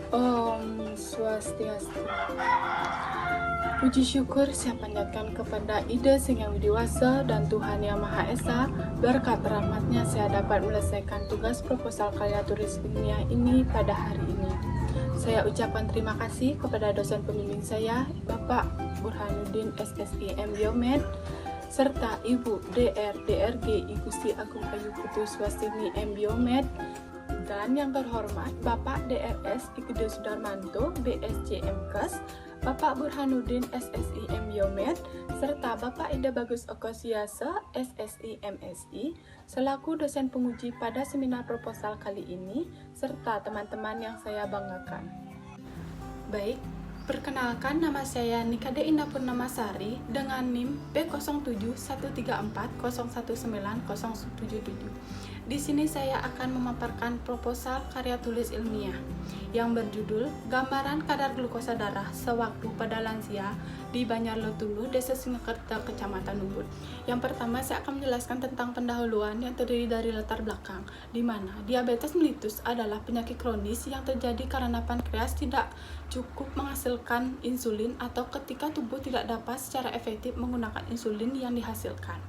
Om Swastiastu. Puji syukur saya panjatkan kepada Ida Sang Yang Widiwasa dan Tuhan Yang Maha Esa. Berkat rahmatnya saya dapat menyelesaikan tugas proposal karya tulis ilmiah ini pada hari ini. Saya ucapkan terima kasih kepada dosen pembimbing saya, Bapak Burhanuddin SSI M. Biomed, serta Ibu DR DRG Igusti Agung Ayu Putu Swastini M. Biomed, dan yang terhormat Bapak DRS Igede Sudarmanto BSc MKes, Bapak Burhanuddin SSI M. Biomed, serta Bapak Ida Bagus Okosiasa SSI MSI, selaku dosen penguji pada seminar proposal kali ini, serta teman-teman yang saya banggakan. Baik, perkenalkan, nama saya Nikade Indah Purnamasari dengan NIM B071340190077. Di sini saya akan memaparkan proposal karya tulis ilmiah yang berjudul Gambaran Kadar Glukosa Darah Sewaktu pada Lansia di Banyarlotulu, Desa Singakerta, Kecamatan Ubud. Yang pertama, saya akan menjelaskan tentang pendahuluan yang terdiri dari latar belakang, di mana diabetes mellitus adalah penyakit kronis yang terjadi karena pankreas tidak cukup menghasilkan insulin atau ketika tubuh tidak dapat secara efektif menggunakan insulin yang dihasilkan.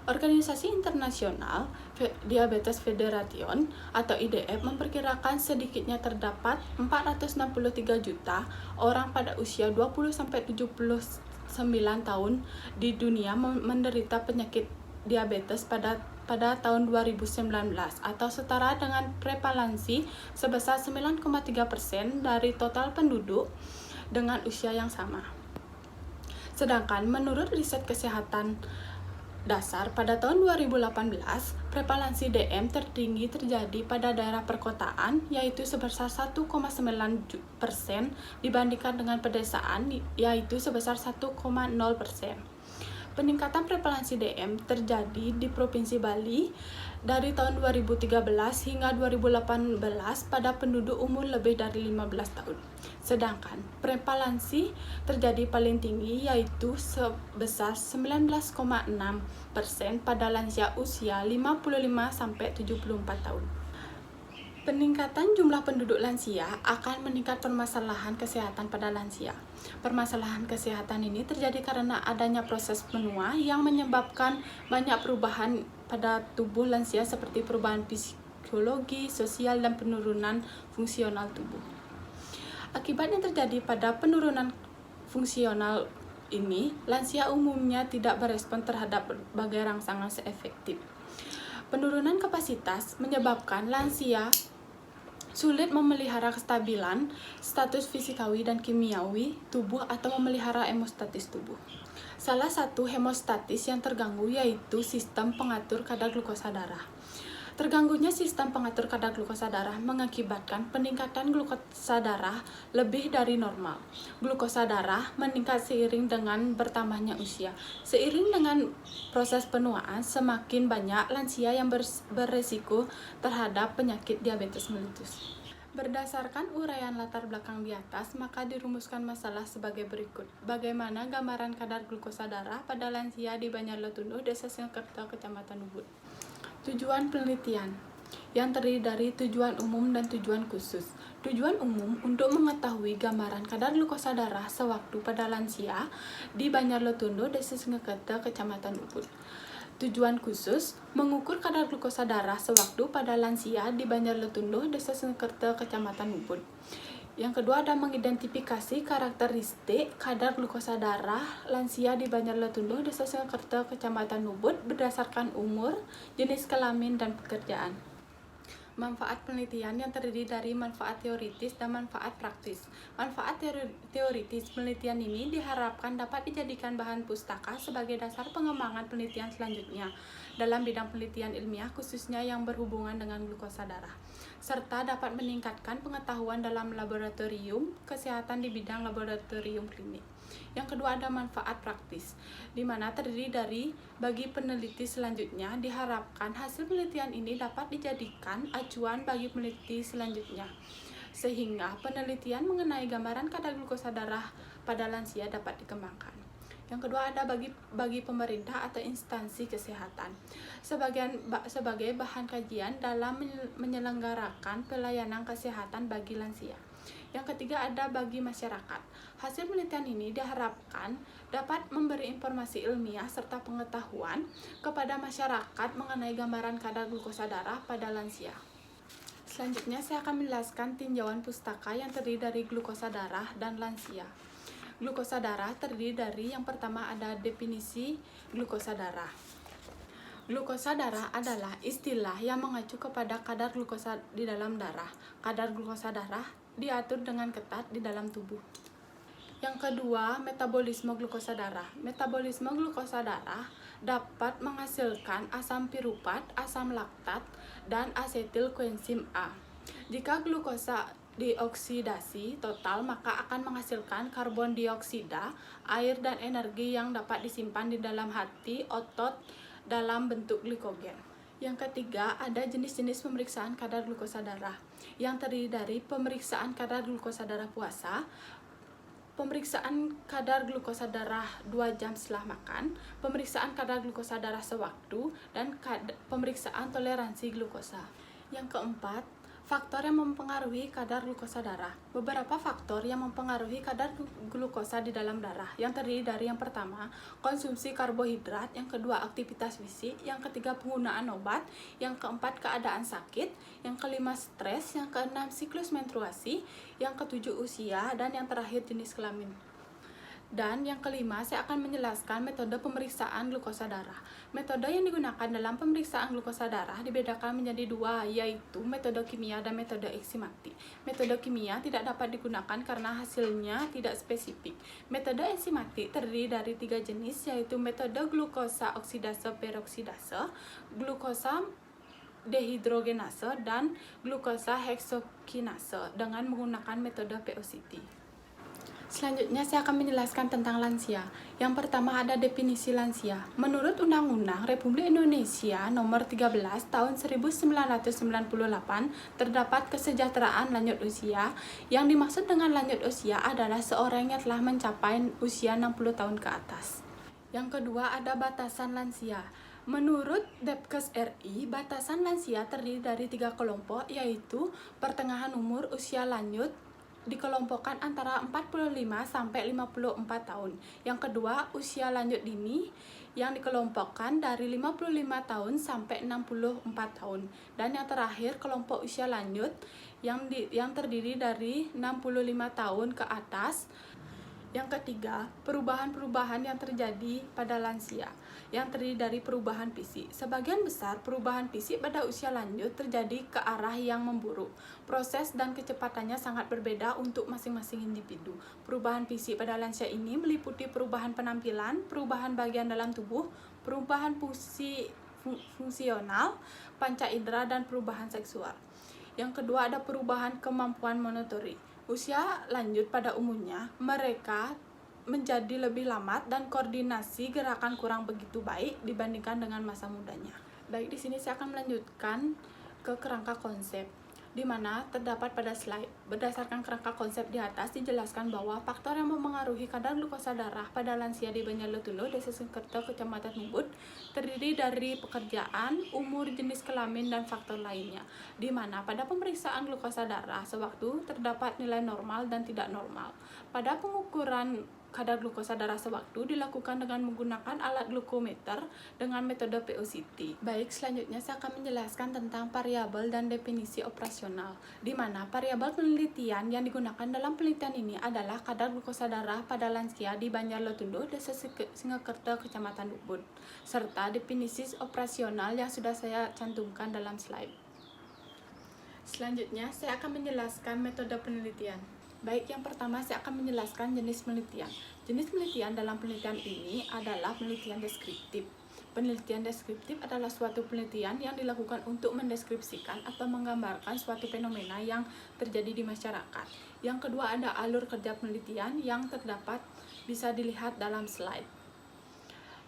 Organisasi Internasional Diabetes Federation atau IDF memperkirakan sedikitnya terdapat 463 juta orang pada usia 20-79 tahun di dunia menderita penyakit diabetes pada tahun 2019 atau setara dengan prevalensi sebesar 9,3% dari total penduduk dengan usia yang sama. Sedangkan menurut riset kesehatan dasar pada tahun 2018, prevalensi DM tertinggi terjadi pada daerah perkotaan, yaitu sebesar 1,9% dibandingkan dengan pedesaan, yaitu sebesar 1,0%. Peningkatan prevalensi DM terjadi di Provinsi Bali dari tahun 2013 hingga 2018 pada penduduk umur lebih dari 15 tahun. Sedangkan prevalensi terjadi paling tinggi yaitu sebesar 19,6% pada lansia usia 55-74 tahun. Peningkatan jumlah penduduk lansia akan meningkat permasalahan kesehatan pada lansia. Permasalahan kesehatan ini terjadi karena adanya proses menua yang menyebabkan banyak perubahan pada tubuh lansia seperti perubahan psikologi, sosial, dan penurunan fungsional tubuh. Akibat yang terjadi pada penurunan fungsional ini, lansia umumnya tidak berespon terhadap berbagai rangsangan seefektif. Penurunan kapasitas menyebabkan lansia sulit memelihara kestabilan status fisikawi dan kimiawi tubuh atau memelihara hemostatis tubuh. Salah satu hemostatis yang terganggu yaitu sistem pengatur kadar glukosa darah. Terganggunya sistem pengatur kadar glukosa darah mengakibatkan peningkatan glukosa darah lebih dari normal. Glukosa darah meningkat seiring dengan bertambahnya usia. Seiring dengan proses penuaan, semakin banyak lansia yang beresiko terhadap penyakit diabetes mellitus. Berdasarkan uraian latar belakang di atas, maka dirumuskan masalah sebagai berikut. Bagaimana gambaran kadar glukosa darah pada lansia di Banyarlotulu, Desa Singakerta, Kecamatan Ubud? Tujuan penelitian yang terdiri dari tujuan umum dan tujuan khusus. Tujuan umum untuk mengetahui gambaran kadar glukosa darah sewaktu pada lansia di Banyarlotulu, Desa Singakerta, Kecamatan Ubud. Tujuan khusus mengukur kadar glukosa darah sewaktu pada lansia di Banyarlotulu, Desa Singakerta, Kecamatan Ubud. Yang kedua ada mengidentifikasi karakteristik kadar glukosa darah lansia di Banyarlotulu, Desa Singakerta, Kecamatan Ubud berdasarkan umur, jenis kelamin, dan pekerjaan. Manfaat penelitian yang terdiri dari manfaat teoritis dan manfaat praktis. Manfaat teoritis penelitian ini diharapkan dapat dijadikan bahan pustaka sebagai dasar pengembangan penelitian selanjutnya dalam bidang penelitian ilmiah khususnya yang berhubungan dengan glukosa darah, serta dapat meningkatkan pengetahuan dalam laboratorium kesehatan di bidang laboratorium klinik. Yang kedua ada manfaat praktis, di mana terdiri dari bagi peneliti selanjutnya diharapkan hasil penelitian ini dapat dijadikan acuan bagi peneliti selanjutnya, sehingga penelitian mengenai gambaran kadar glukosa darah pada lansia dapat dikembangkan. Yang kedua ada bagi pemerintah atau instansi kesehatan sebagai bahan kajian dalam menyelenggarakan pelayanan kesehatan bagi lansia. Yang ketiga ada bagi masyarakat. Hasil penelitian ini diharapkan dapat memberi informasi ilmiah serta pengetahuan kepada masyarakat mengenai gambaran kadar glukosa darah pada lansia. Selanjutnya saya akan menjelaskan tinjauan pustaka yang terdiri dari glukosa darah dan lansia. Glukosa darah terdiri dari yang pertama ada definisi glukosa darah. Glukosa darah adalah istilah yang mengacu kepada kadar glukosa di dalam darah. Kadar glukosa darah diatur dengan ketat di dalam tubuh. Yang kedua, metabolisme glukosa darah. Metabolisme glukosa darah dapat menghasilkan asam piruvat, asam laktat, dan asetil koenzim A. Jika glukosa dioksidasi total, maka akan menghasilkan karbon dioksida, air, dan energi yang dapat disimpan di dalam hati otot dalam bentuk glikogen. Yang ketiga, ada jenis-jenis pemeriksaan kadar glukosa darah yang terdiri dari pemeriksaan kadar glukosa darah puasa, pemeriksaan kadar glukosa darah 2 jam setelah makan, pemeriksaan kadar glukosa darah sewaktu, dan pemeriksaan toleransi glukosa. Yang keempat, faktor yang mempengaruhi kadar glukosa darah. Beberapa faktor yang mempengaruhi kadar glukosa di dalam darah yang terdiri dari yang pertama, konsumsi karbohidrat, yang kedua, aktivitas fisik, yang ketiga, penggunaan obat, yang keempat, keadaan sakit, yang kelima, stres, yang keenam, siklus menstruasi, yang ketujuh, usia, dan yang terakhir, jenis kelamin. Dan yang kelima, saya akan menjelaskan metode pemeriksaan glukosa darah. Metode yang digunakan dalam pemeriksaan glukosa darah dibedakan menjadi dua, yaitu metode kimia dan metode enzimati. Metode kimia tidak dapat digunakan karena hasilnya tidak spesifik. Metode enzimati terdiri dari 3 jenis, yaitu metode glukosa oksidase peroksidase, glukosa dehidrogenase, dan glukosa heksokinase dengan menggunakan metode POCT. Selanjutnya saya akan menjelaskan tentang lansia. Yang pertama ada definisi lansia. Menurut Undang-Undang Republik Indonesia Nomor 13 Tahun 1998 terdapat kesejahteraan lanjut usia. Yang dimaksud dengan lanjut usia adalah seorang yang telah mencapai usia 60 tahun ke atas. Yang kedua ada batasan lansia. Menurut Depkes RI, batasan lansia terdiri dari 3 kelompok, yaitu pertengahan umur, usia lanjut, dikelompokkan antara 45 sampai 54 tahun. Yang kedua, usia lanjut dini yang dikelompokkan dari 55 tahun sampai 64 tahun. Dan yang terakhir, kelompok usia lanjut yang terdiri dari 65 tahun ke atas. Yang ketiga, perubahan-perubahan yang terjadi pada lansia yang terdiri dari perubahan fisik. Sebagian besar perubahan fisik pada usia lanjut terjadi ke arah yang memburuk. Proses dan kecepatannya sangat berbeda untuk masing-masing individu. Perubahan fisik pada lansia ini meliputi perubahan penampilan, perubahan bagian dalam tubuh, perubahan fungsional, panca indera, dan perubahan seksual. Yang kedua ada perubahan kemampuan motorik. Usia lanjut pada umumnya mereka menjadi lebih lambat dan koordinasi gerakan kurang begitu baik dibandingkan dengan masa mudanya. Baik, di sini saya akan melanjutkan ke kerangka konsep, di mana terdapat pada slide. Berdasarkan kerangka konsep di atas dijelaskan bahwa faktor yang mempengaruhi kadar glukosa darah pada lansia di Banjarletundo, Desa Singkerto, Kecamatan Ubud, terdiri dari pekerjaan, umur, jenis kelamin, dan faktor lainnya. Di mana pada pemeriksaan glukosa darah sewaktu terdapat nilai normal dan tidak normal. Pada pengukuran kadar glukosa darah sewaktu dilakukan dengan menggunakan alat glukometer dengan metode POCT. Baik, selanjutnya saya akan menjelaskan tentang variabel dan definisi operasional, di mana variabel penelitian yang digunakan dalam penelitian ini adalah kadar glukosa darah pada lansia di Banjarletundo, Desa Singkerto, Kecamatan Ubud, serta definisi operasional yang sudah saya cantumkan dalam slide. Selanjutnya, saya akan menjelaskan metode penelitian. Baik, yang pertama saya akan menjelaskan jenis penelitian. Jenis penelitian dalam penelitian ini adalah penelitian deskriptif. Penelitian deskriptif adalah suatu penelitian yang dilakukan untuk mendeskripsikan atau menggambarkan suatu fenomena yang terjadi di masyarakat. Yang kedua ada alur kerja penelitian yang terdapat bisa dilihat dalam slide.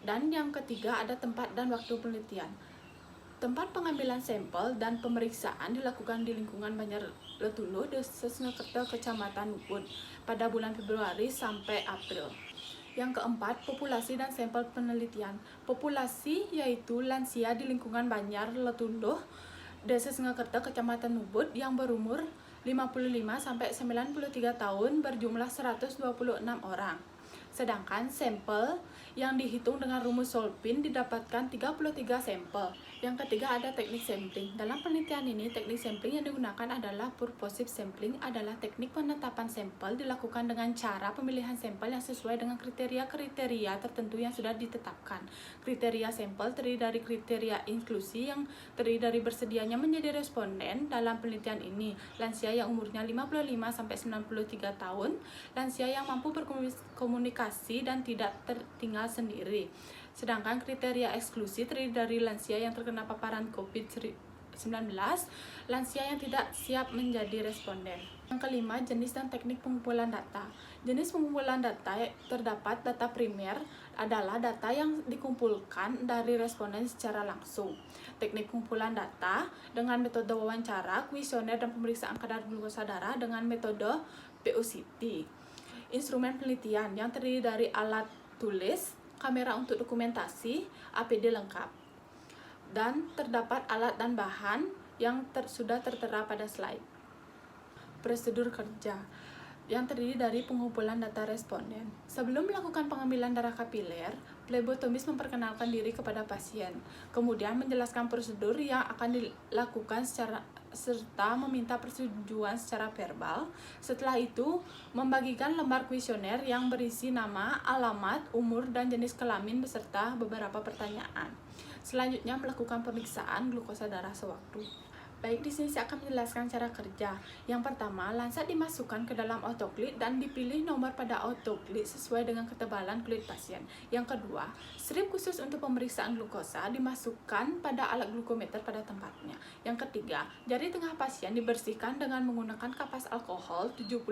Dan yang ketiga ada tempat dan waktu penelitian. Tempat pengambilan sampel dan pemeriksaan dilakukan di lingkungan Banjarletundo, Desa Singkerto, Kecamatan Ubud pada bulan Februari sampai April. Yang keempat, populasi dan sampel penelitian. Populasi yaitu lansia di lingkungan Banjar Letunduh, Desa Sengakerta, Kecamatan Nubut yang berumur 55-93 tahun berjumlah 126 orang. Sedangkan sampel yang dihitung dengan rumus Solpin didapatkan 33 sampel. Yang ketiga ada teknik sampling. Dalam penelitian ini, teknik sampling yang digunakan adalah purposive sampling, adalah teknik penetapan sampel dilakukan dengan cara pemilihan sampel yang sesuai dengan kriteria-kriteria tertentu yang sudah ditetapkan. Kriteria sampel terdiri dari kriteria inklusi yang terdiri dari bersedianya menjadi responden dalam penelitian ini, lansia yang umurnya 55-93 tahun, lansia yang mampu berkomunikasi dan tidak tertinggal sendiri. Sedangkan kriteria eksklusi terdiri dari lansia yang terkena paparan COVID-19, lansia yang tidak siap menjadi responden. Yang kelima, jenis dan teknik pengumpulan data. Jenis pengumpulan data terdapat data primer adalah data yang dikumpulkan dari responden secara langsung. Teknik pengumpulan data dengan metode wawancara, kuesioner, dan pemeriksaan kadar glukosa darah dengan metode POCT. Instrumen penelitian yang terdiri dari alat tulis, kamera untuk dokumentasi, APD lengkap. Dan terdapat alat dan bahan yang sudah tertera pada slide. Prosedur kerja yang terdiri dari pengumpulan data responden. Sebelum melakukan pengambilan darah kapiler, plebotomis memperkenalkan diri kepada pasien, kemudian menjelaskan prosedur yang akan dilakukan serta meminta persetujuan secara verbal. Setelah itu, membagikan lembar kuesioner yang berisi nama, alamat, umur, dan jenis kelamin beserta beberapa pertanyaan. Selanjutnya melakukan pemeriksaan glukosa darah sewaktu. Baik, di sini saya akan menjelaskan cara kerja. Yang pertama, lancet dimasukkan ke dalam autoklik dan dipilih nomor pada autoklik sesuai dengan ketebalan kulit pasien. Yang kedua, strip khusus untuk pemeriksaan glukosa dimasukkan pada alat glukometer pada tempatnya. Yang ketiga, jari tengah pasien dibersihkan dengan menggunakan kapas alkohol 70%,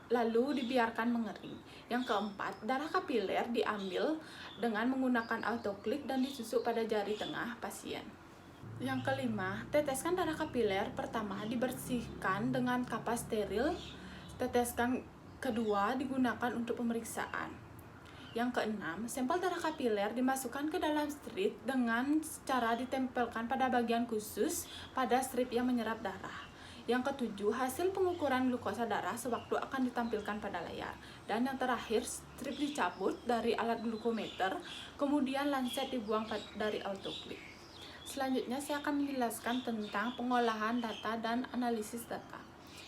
lalu dibiarkan mengering. Yang keempat, darah kapiler diambil dengan menggunakan autoklik dan disusuk pada jari tengah pasien. Yang kelima, teteskan darah kapiler pertama dibersihkan dengan kapas steril, teteskan kedua digunakan untuk pemeriksaan. Yang keenam, sampel darah kapiler dimasukkan ke dalam strip dengan cara ditempelkan pada bagian khusus pada strip yang menyerap darah. Yang ketujuh, hasil pengukuran glukosa darah sewaktu akan ditampilkan pada layar. Dan yang terakhir, strip dicabut dari alat glukometer, kemudian lancet dibuang dari autoklik. Selanjutnya saya akan menjelaskan tentang pengolahan data dan analisis data.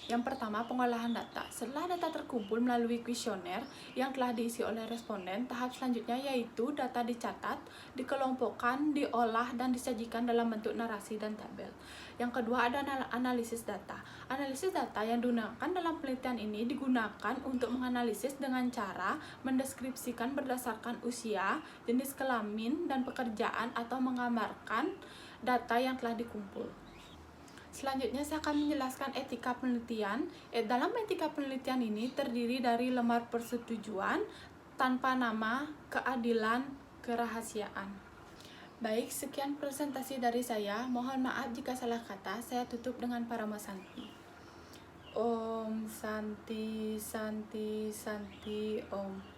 Yang pertama, pengolahan data. Setelah data terkumpul melalui kuesioner yang telah diisi oleh responden, tahap selanjutnya yaitu data dicatat, dikelompokkan, diolah, dan disajikan dalam bentuk narasi dan tabel. Yang kedua ada analisis data. Analisis data yang digunakan dalam penelitian ini digunakan untuk menganalisis dengan cara mendeskripsikan berdasarkan usia, jenis kelamin, dan pekerjaan atau menggambarkan data yang telah dikumpul. Selanjutnya saya akan menjelaskan etika penelitian. Dalam etika penelitian ini terdiri dari lembar persetujuan, tanpa nama, keadilan, kerahasiaan. Baik, sekian presentasi dari saya. Mohon maaf jika salah kata. Saya tutup dengan Parama Santi. Om Santi Santi Santi Om.